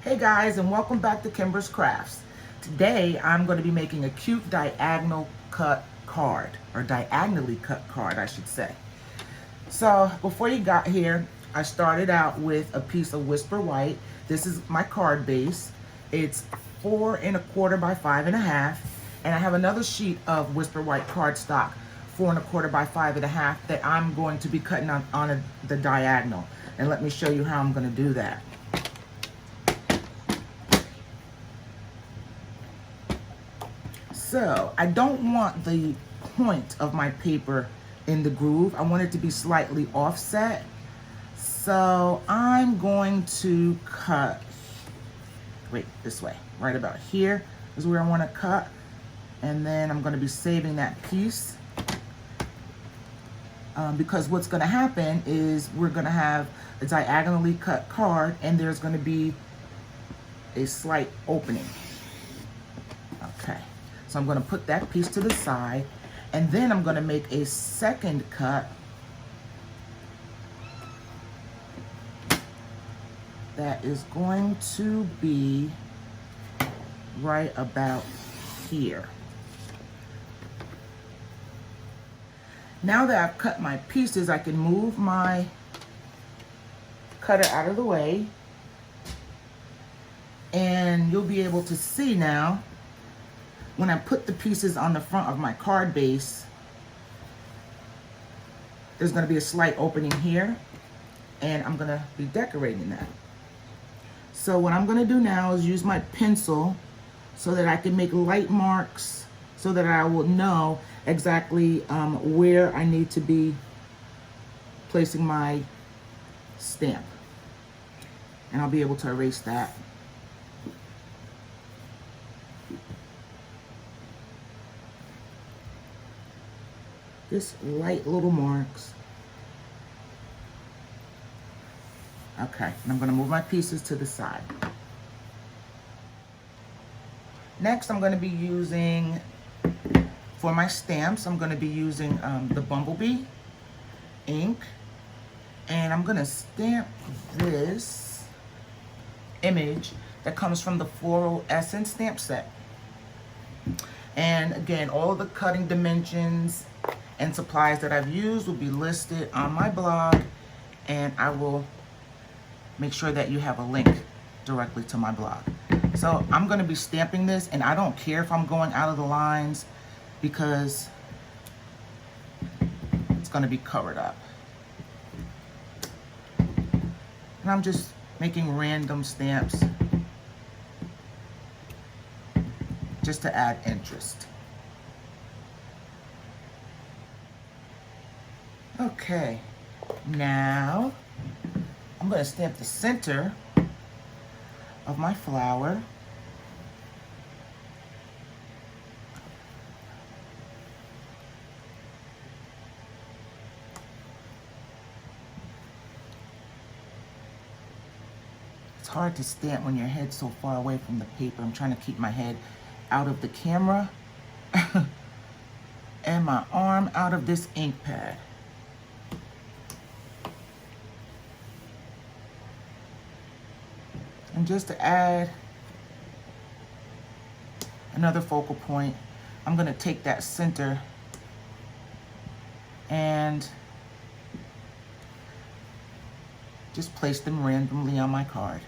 Hey guys, and welcome back to Kimber's Crafts. Today I'm going to be making a cute diagonal cut card, or diagonally cut card I should say. So before you got here, I started out with a piece of Whisper White. This is my card base. It's 4 1/4 by 5 1/2, and I have another sheet of Whisper White cardstock, 4 1/4 by 5 1/2, that I'm going to be cutting on the diagonal. And let me show you how I'm going to do that. So I don't want the point of my paper in the groove. I want it to be slightly offset. So I'm going to cut, wait, this way, right about here is where I want to cut. And then I'm going to be saving that piece because what's going to happen is we're going to have a diagonally cut card and there's going to be a slight opening. Okay. So I'm going to put that piece to the side, and then I'm going to make a second cut that is going to be right about here. Now that I've cut my pieces, I can move my cutter out of the way, and you'll be able to see now when I put the pieces on the front of my card base, there's going to be a slight opening here, and I'm going to be decorating that. So what I'm going to do now is use my pencil so that I can make light marks so that I will know exactly where I need to be placing my stamp. And I'll be able to erase that. Just light little marks. Okay, and I'm going to move my pieces to the side. Next, I'm going to be using, for my stamps, I'm going to be using the Bumblebee ink. And I'm going to stamp this image that comes from the Floral Essence stamp set. And again, all of the cutting dimensions and supplies that I've used will be listed on my blog, and I will make sure that you have a link directly to my blog. So I'm going to be stamping this, and I don't care if I'm going out of the lines because it's going to be covered up. And I'm just making random stamps just to add interest. Okay, now I'm going to stamp the center of my flower. It's hard to stamp when your head's so far away from the paper. I'm trying to keep my head out of the camera and my arm out of this ink pad. And just to add another focal point, I'm going to take that center and just place them randomly on my card.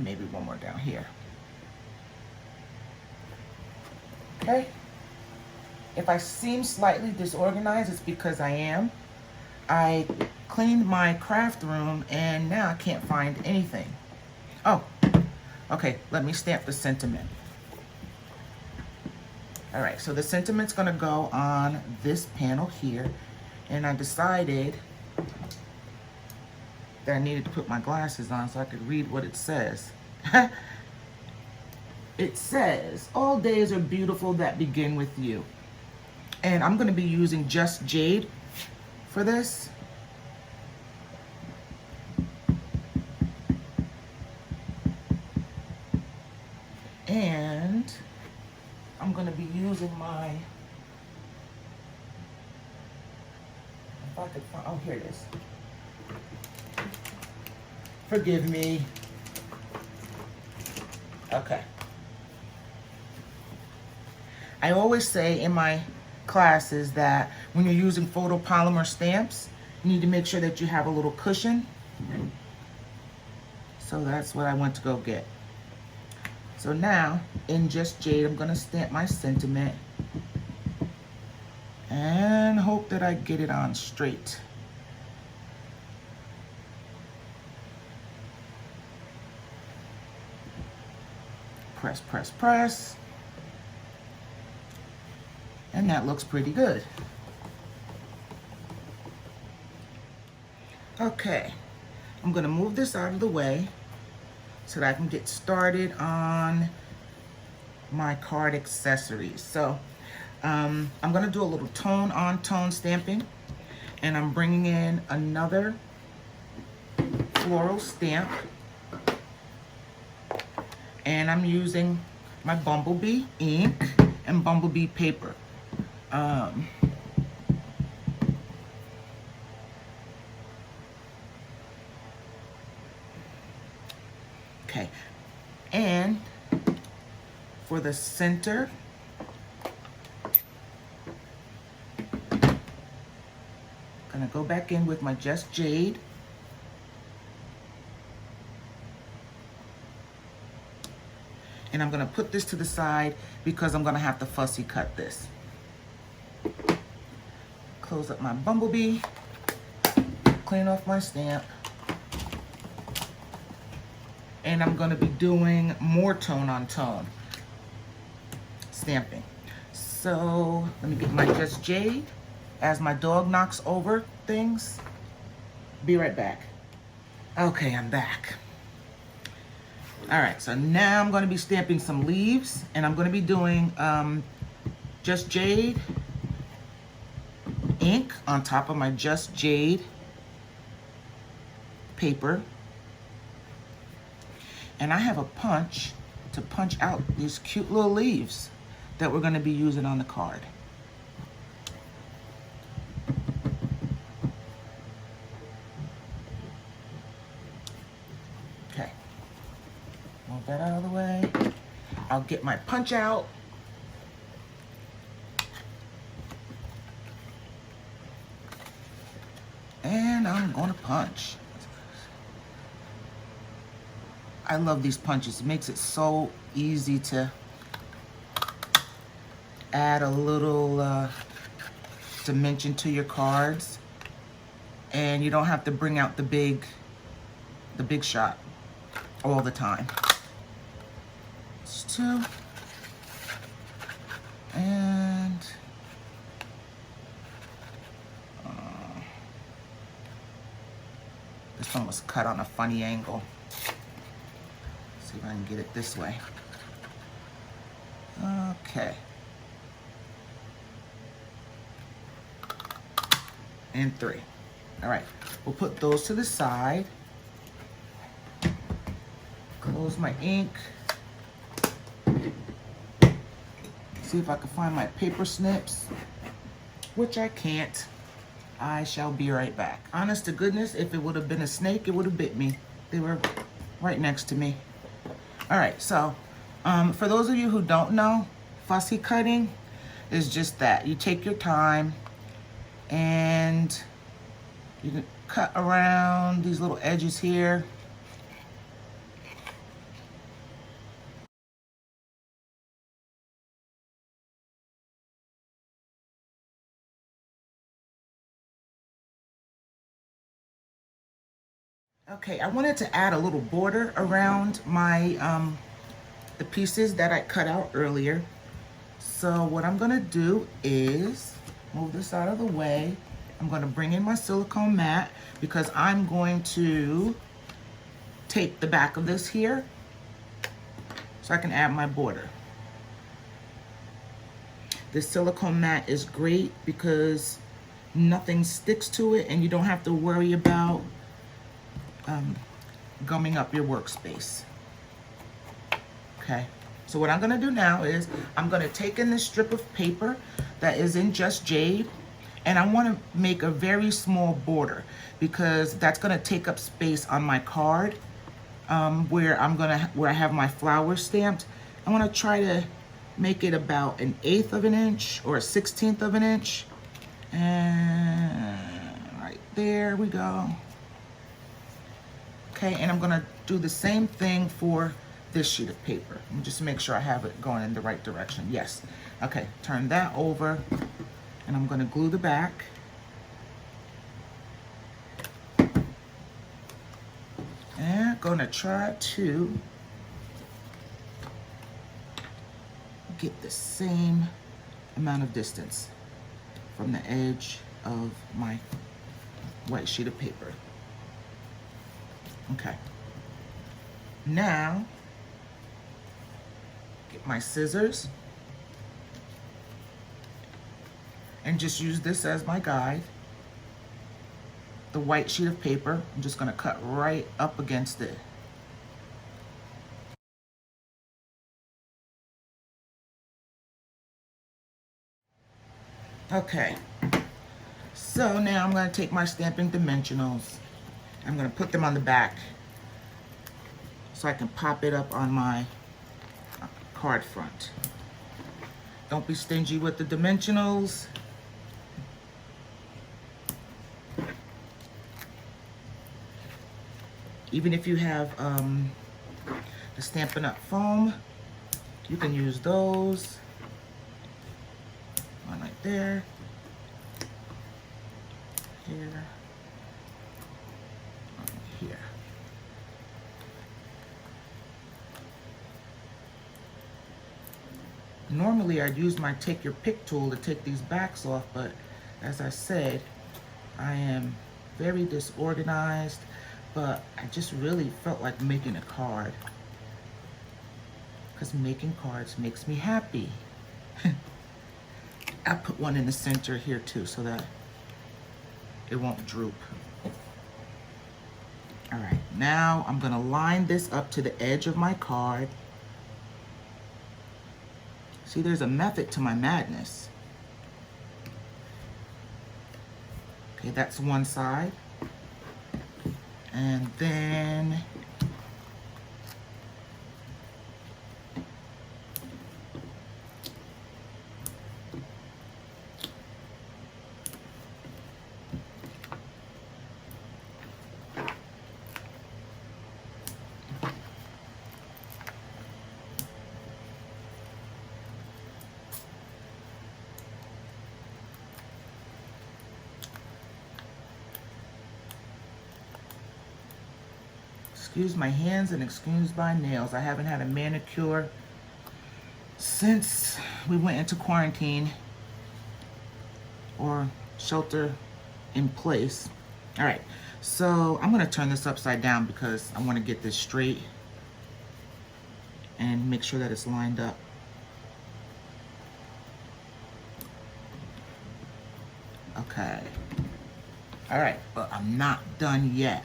Maybe one more down here. Okay. If I seem slightly disorganized, it's because I am. I cleaned my craft room and now I can't find anything. Oh, okay, let me stamp the sentiment. All right, so the sentiment's gonna go on this panel here, and I decided that I needed to put my glasses on so I could read what it says. It says, "All days are beautiful that begin with you." And I'm gonna be using Just Jade for this. And I'm going to be using my, if I could find, oh, here it is. Forgive me. Okay. I always say in my classes that when you're using photopolymer stamps, you need to make sure that you have a little cushion. So that's what I went to go get. So now, in Just Jade, I'm gonna stamp my sentiment and hope that I get it on straight. Press, press, press. And that looks pretty good. Okay, I'm gonna move this out of the way so that I can get started on my card accessories. So I'm gonna do a little tone on tone stamping, and I'm bringing in another floral stamp, and I'm using my Bumblebee ink and Bumblebee paper. Okay, and for the center, gonna go back in with my Just Jade. And I'm gonna put this to the side because I'm gonna have to fussy cut this. Close up my Bumblebee, clean off my stamp. And I'm gonna be doing more tone on tone stamping. So let me get my Just Jade as my dog knocks over things. Be right back. Okay, I'm back. All right, so now I'm gonna be stamping some leaves, and I'm gonna be doing Just Jade ink on top of my Just Jade paper. And I have a punch to punch out these cute little leaves that we're gonna be using on the card. Okay, move that out of the way. I'll get my punch out. And I'm gonna punch. I love these punches. It makes it so easy to add a little dimension to your cards, and you don't have to bring out the big shot all the time. It's two, and this one was cut on a funny angle. See if I can get it this way. Okay. And three. All right, we'll put those to the side. Close my ink. See if I can find my paper snips, which I can't. I shall be right back. Honest to goodness, if it would have been a snake, it would have bit me. They were right next to me. All right, so for those of you who don't know, fussy cutting is just that. You take your time and you can cut around these little edges here. Okay, I wanted to add a little border around my the pieces that I cut out earlier. So what I'm gonna do is move this out of the way. I'm gonna bring in my silicone mat because I'm going to tape the back of this here so I can add my border. This silicone mat is great because nothing sticks to it and you don't have to worry about gumming up your workspace. Okay, so what I'm gonna do now is I'm gonna take in this strip of paper that is in Just Jade, And I want to make a very small border because that's going to take up space on my card where I have my flowers stamped. I want to try to make it about 1/8 of an inch or 1/16 of an inch. And right there we go. Okay, and I'm going to do the same thing for this sheet of paper. Let me just make sure I have it going in the right direction. Yes. Okay, turn that over, and I'm going to glue the back. And I'm going to try to get the same amount of distance from the edge of my white sheet of paper. Okay. Now, get my scissors and just use this as my guide. The white sheet of paper, I'm just going to cut right up against it. Okay, so now I'm going to take my stamping dimensionals. I'm going to put them on the back so I can pop it up on my card front. Don't be stingy with the dimensionals. Even if you have the Stampin' Up! Foam, you can use those. One right there. Here. Here. Normally I'd use my Take Your Pick tool to take these backs off, but as I said, I am very disorganized, but I just really felt like making a card because making cards makes me happy. I'll put one in the center here too so that it won't droop. All right, now I'm gonna line this up to the edge of my card. See, there's a method to my madness. Okay, that's one side. And then excuse my hands and excuse my nails. I haven't had a manicure since we went into quarantine or shelter in place. All right, so I'm gonna turn this upside down because I wanna get this straight and make sure that it's lined up. Okay. All right, but I'm not done yet.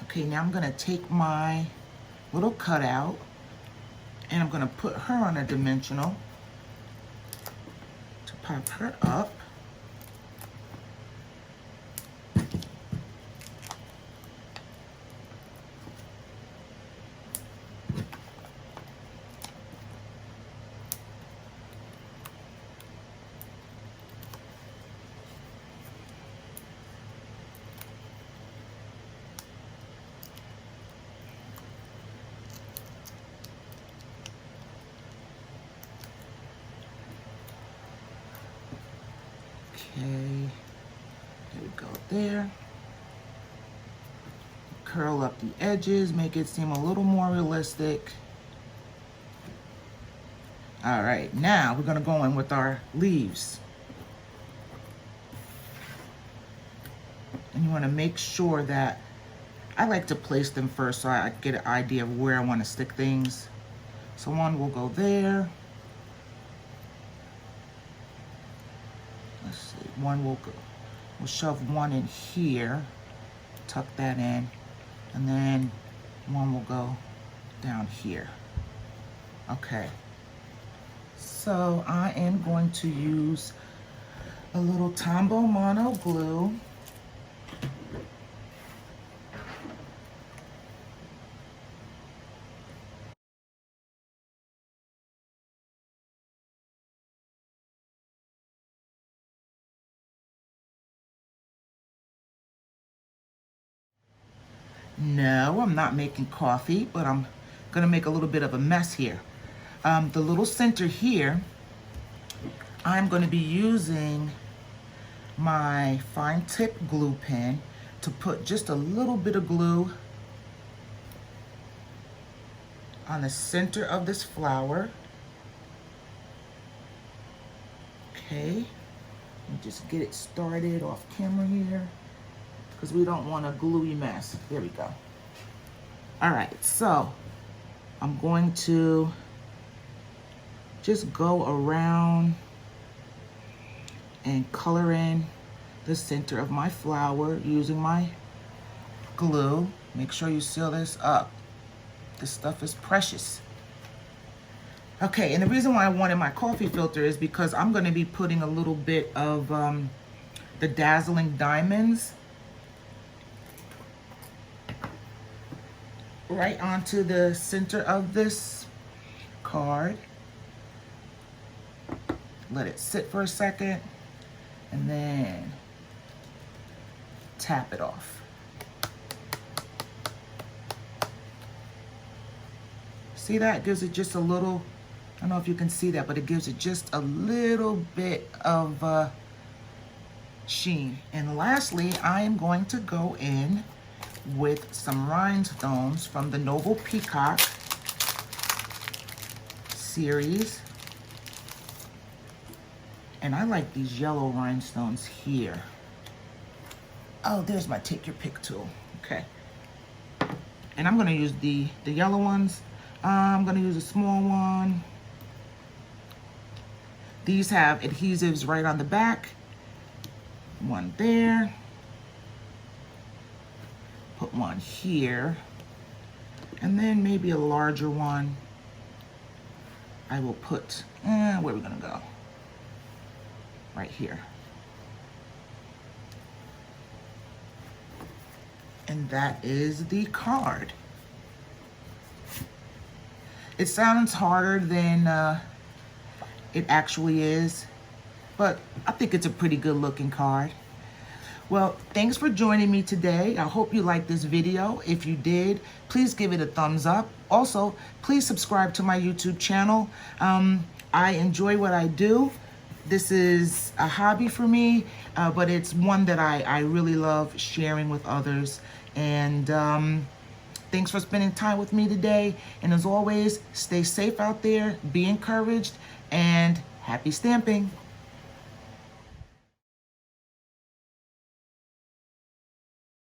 Okay, now I'm gonna take my little cutout and I'm gonna put her on a dimensional to pop her up. Okay, there we go there. Curl up the edges, make it seem a little more realistic. All right, now we're gonna go in with our leaves. And you wanna make sure that, I like to place them first so I get an idea of where I wanna stick things. So one will go there. Let's see, one will go, we'll shove one in here, tuck that in, and then one will go down here. Okay. So I am going to use a little Tombow Mono glue. No, I'm not making coffee, but I'm gonna make a little bit of a mess here. The little center here, I'm gonna be using my fine tip glue pen to put just a little bit of glue on the center of this flower. Okay, let me just get it started off camera here because we don't want a gluey mess. There we go. All right, so I'm going to just go around and color in the center of my flower using my glue. Make sure you seal this up. This stuff is precious. Okay, and the reason why I wanted my coffee filter is because I'm going to be putting a little bit of the Dazzling Diamonds right onto the center of this card. Let it sit for a second and then tap it off. See that? It gives it just a little, I don't know if you can see that, but it gives it just a little bit of sheen. And lastly, I am going to go in with some rhinestones from the Noble Peacock series. And I like these yellow rhinestones here. Oh, there's my take your pick tool. Okay. And I'm gonna use the yellow ones. I'm gonna use a small one. These have adhesives right on the back. One there. Put one here. And then maybe a larger one. I will put, where are we gonna go? Right here. And that is the card. It sounds harder than it actually is, but I think it's a pretty good looking card. Well, thanks for joining me today. I hope you liked this video. If you did, please give it a thumbs up. Also, please subscribe to my YouTube channel. I enjoy what I do. This is a hobby for me, but it's one that I really love sharing with others. And thanks for spending time with me today. And as always, stay safe out there, be encouraged, and happy stamping.